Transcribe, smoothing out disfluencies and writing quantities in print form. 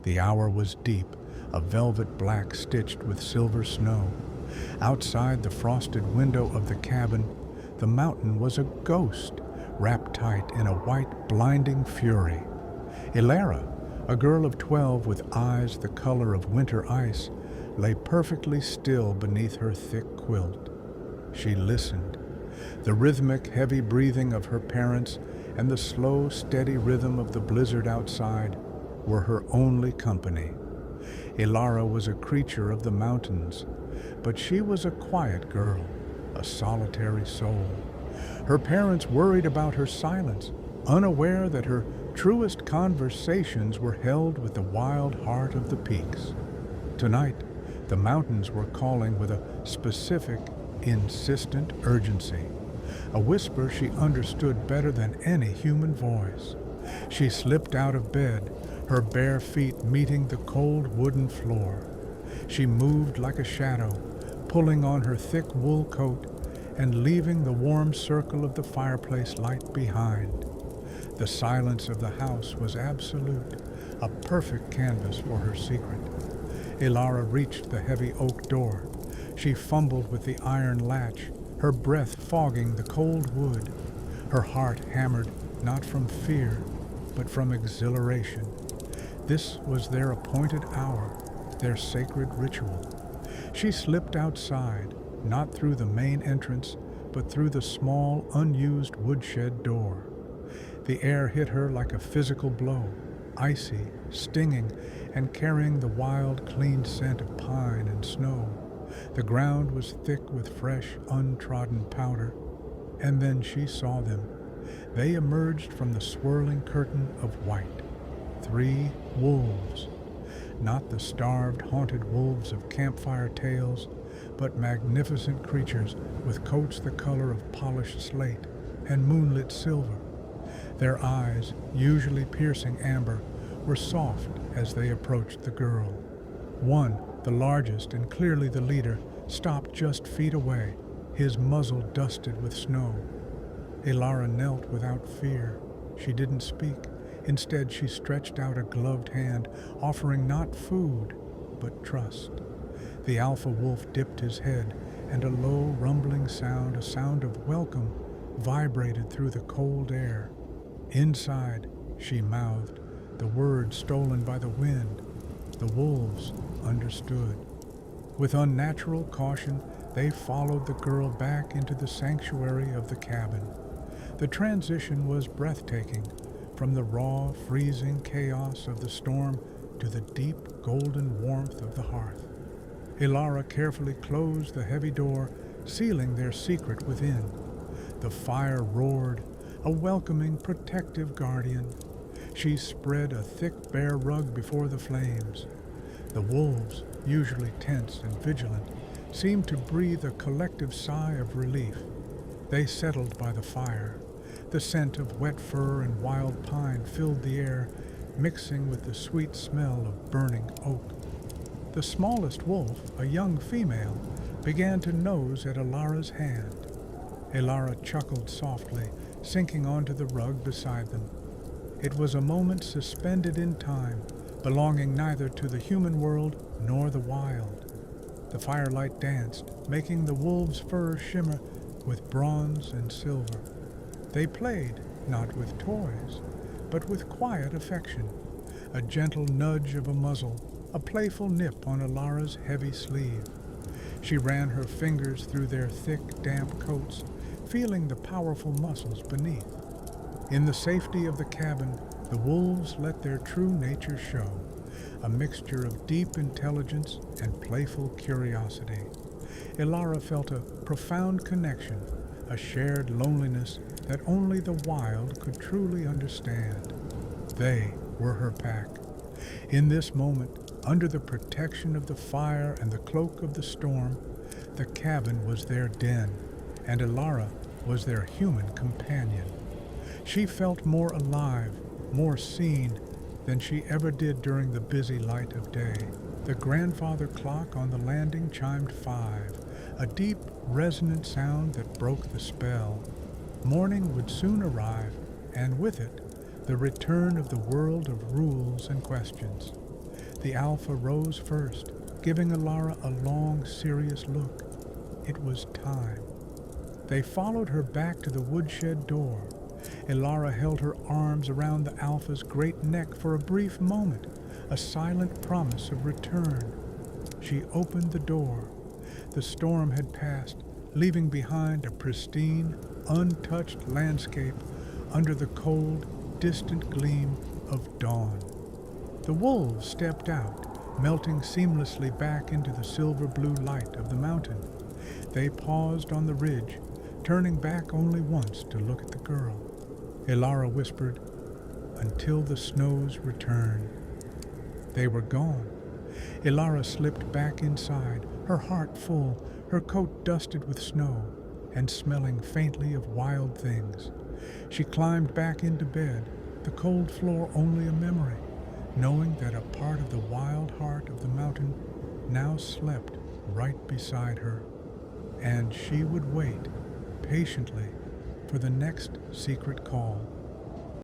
The hour was deep, a velvet black stitched with silver snow. Outside the frosted window of the cabin, the mountain was a ghost, wrapped tight in a white, blinding fury. Ilara, a girl of 12 with eyes the color of winter ice, lay perfectly still beneath her thick quilt. She listened. The rhythmic, heavy breathing of her parents and the slow, steady rhythm of the blizzard outside were her only company. Ilara was a creature of the mountains, but she was a quiet girl, a solitary soul. Her parents worried about her silence, unaware that her truest conversations were held with the wild heart of the peaks. Tonight, the mountains were calling with a specific, insistent urgency, a whisper she understood better than any human voice. She slipped out of bed, her bare feet meeting the cold wooden floor. She moved like a shadow, pulling on her thick wool coat and leaving the warm circle of the fireplace light behind. The silence of the house was absolute, a perfect canvas for her secret. Ilara reached the heavy oak door. She fumbled with the iron latch, her breath fogging the cold wood. Her heart hammered not from fear, but from exhilaration. This was their appointed hour, their sacred ritual. She slipped outside, not through the main entrance, but through the small, unused woodshed door. The air hit her like a physical blow, icy, stinging, and carrying the wild, clean scent of pine and snow. The ground was thick with fresh, untrodden powder. And then she saw them. They emerged from the swirling curtain of white. 3 wolves. Not the starved, haunted wolves of campfire tales, but magnificent creatures with coats the color of polished slate and moonlit silver. Their eyes, usually piercing amber, were soft as they approached the girl. One, the largest and clearly the leader, stopped just feet away, his muzzle dusted with snow. Ilara knelt without fear. She didn't speak. Instead, she stretched out a gloved hand, offering not food, but trust. The alpha wolf dipped his head, and a low, rumbling sound, a sound of welcome, vibrated through the cold air. Inside, she mouthed, the words stolen by the wind. The wolves understood. With unnatural caution, they followed the girl back into the sanctuary of the cabin. The transition was breathtaking, from the raw, freezing chaos of the storm to the deep, golden warmth of the hearth. Ilara carefully closed the heavy door, sealing their secret within. The fire roared, a welcoming, protective guardian. She spread a thick bear rug before the flames. The wolves, usually tense and vigilant, seemed to breathe a collective sigh of relief. They settled by the fire. The scent of wet fir and wild pine filled the air, mixing with the sweet smell of burning oak. The smallest wolf, a young female, began to nose at Ilara's hand. Ilara chuckled softly, sinking onto the rug beside them. It was a moment suspended in time, belonging neither to the human world nor the wild. The firelight danced, making the wolves' fur shimmer with bronze and silver. They played, not with toys, but with quiet affection, a gentle nudge of a muzzle, a playful nip on Ilara's heavy sleeve. She ran her fingers through their thick, damp coats, feeling the powerful muscles beneath. In the safety of the cabin, the wolves let their true nature show, a mixture of deep intelligence and playful curiosity. Ilara felt a profound connection, a shared loneliness that only the wild could truly understand. They were her pack. In this moment, under the protection of the fire and the cloak of the storm, the cabin was their den, and Ilara was their human companion. She felt more alive, more seen than she ever did during the busy light of day. The grandfather clock on the landing chimed 5, a deep, resonant sound that broke the spell. Morning would soon arrive, and with it, the return of the world of rules and questions. The Alpha rose first, giving Elara a long, serious look. It was time. They followed her back to the woodshed door. Elara held her arms around the Alpha's great neck for a brief moment, a silent promise of return. She opened the door. The storm had passed, leaving behind a pristine, untouched landscape under the cold, distant gleam of dawn. The wolves stepped out, melting seamlessly back into the silver-blue light of the mountain. They paused on the ridge, turning back only once to look at the girl. Elara whispered, "Until the snows return." They were gone. Elara slipped back inside, her heart full, her coat dusted with snow, and smelling faintly of wild things. She climbed back into bed, the cold floor only a memory, knowing that a part of the wild heart of the mountain now slept right beside her, and she would wait patiently for the next secret call.